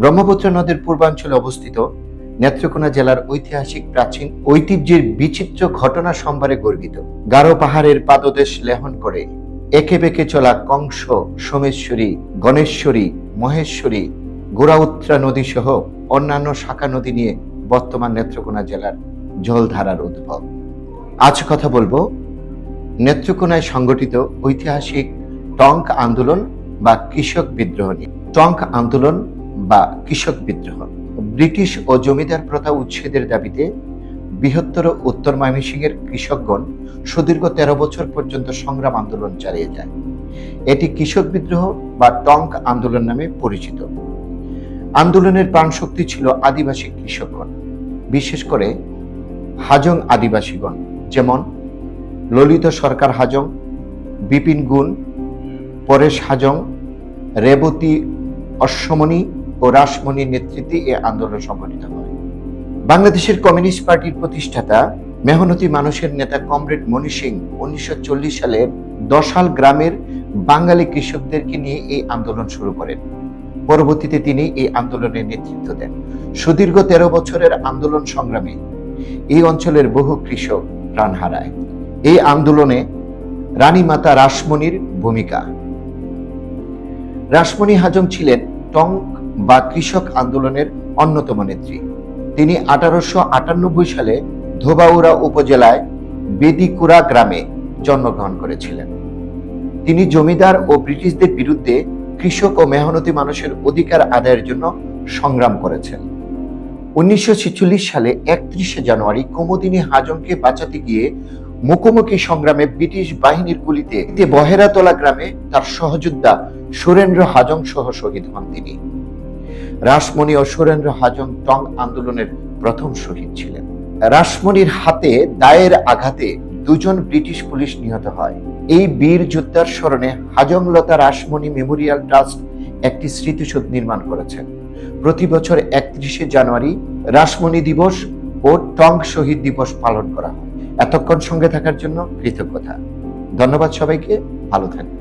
ব্রহ্মপুত্র নদের পূর্বাঞ্চলে অবস্থিত নেত্রকোনা জেলার ঐতিহাসিক প্রাচীন ঐতিহ্যের বিচিত্র ঘটনা সম্ভারে গর্বিত। গারো পাহাড়ের পাদদেশ লেহন করে একে বেঁকে চলা কংস, সোমেশ্বরী, গণেশ্বরী, মহেশ্বরী, গোড়াউত্রা নদী সহ অন্যান্য শাখা নদী নিয়ে বর্তমান নেত্রকোনা জেলার জলধারার উদ্ভব। আজ কথা বলবো নেত্রকোনায় সংগঠিত ঐতিহাসিক টঙ্ক আন্দোলন বা কৃষক বিদ্রোহ নিয়ে। টঙ্ক আন্দোলন বা কৃষক বিদ্রোহ ব্রিটিশ ও জমিদার প্রথা উচ্ছেদের দাবিতে বৃহত্তর উত্তর ময়মনসিংহের কৃষকগণ সুদীর্ঘ 13 বছর পর্যন্ত সংগ্রাম আন্দোলন চালিয়ে যায়। এটি কৃষক বিদ্রোহ বা টঙ্ক আন্দোলন নামে পরিচিত। আন্দোলনের প্রাণশক্তি ছিল আদিবাসী কৃষকগণ, বিশেষ করে হাজং আদিবাসীগণ, যেমন ললিত সরকার হাজং, বিপিন গুণ, পরেশ হাজং, রেবতী অশ্বমণি ও রাসমণির নেতৃত্বে এ আন্দোলন সংগঠিত হয়। বাংলাদেশের কমিউনিস্ট পার্টির প্রতিষ্ঠাতা মেহনতি মানুষের নেতা কমরেড মনি সিং 1940 সালে দশাল গ্রামের বাঙালি কৃষকদেরকে নিয়ে এই আন্দোলন শুরু করেন। পরবর্তীতে তিনি এই আন্দোলনের নেতৃত্ব দেন। সুদীর্ঘ 13 বছরের আন্দোলন সংগ্রামে এই অঞ্চলের বহু কৃষক প্রাণ হারায়। এই আন্দোলনে রানীমাতা রাসমণির ভূমিকা। রাসমণি হাজং ছিলেন টঙ্ক বা কৃষক আন্দোলনের অন্যতম নেত্রী। তিনি 1898 সালে ধোবাউড়া উপজেলায় বেদিকুড়া গ্রামে জন্মগ্রহণ করেছিলেন। তিনি জমিদার ও ব্রিটিশদের বিরুদ্ধে কৃষক ও মেহনতি মানুষের অধিকার আদায়ের জন্য সংগ্রাম করেছেন। 1946 সালে 31 জানুয়ারি কুমুদিনী হাজংকে বাঁচাতে গিয়ে মুখোমুখি সংগ্রামে ব্রিটিশ বাহিনীর গুলিতে বহেরাতলা গ্রামে তার সহযোদ্ধা সুরেন্দ্র হাজং সহ শহীদ হন তিনি। রাসমণি ও সুরেন্দ্র হাজং টঙ্ক আন্দোলনের প্রথম শহীদ ছিলেন। রাসমণির হাতে দায়ের আঘাতে 2 জন ব্রিটিশ পুলিশ নিহত হয়। এই বীর যোদ্ধার স্মরণে হাজংলতা রাসমণি মেমোরিয়াল ট্রাস্ট একটি স্মৃতিসৌধ নির্মাণ করেছেন। প্রতি বছর 31 জানুয়ারি রাসমণি দিবস ও টঙ্ক শহীদ দিবস পালন করা হয়। এতক্ষণ সঙ্গে থাকার জন্য কৃতজ্ঞতা। ধন্যবাদ সবাইকে, ভালো থাকবেন।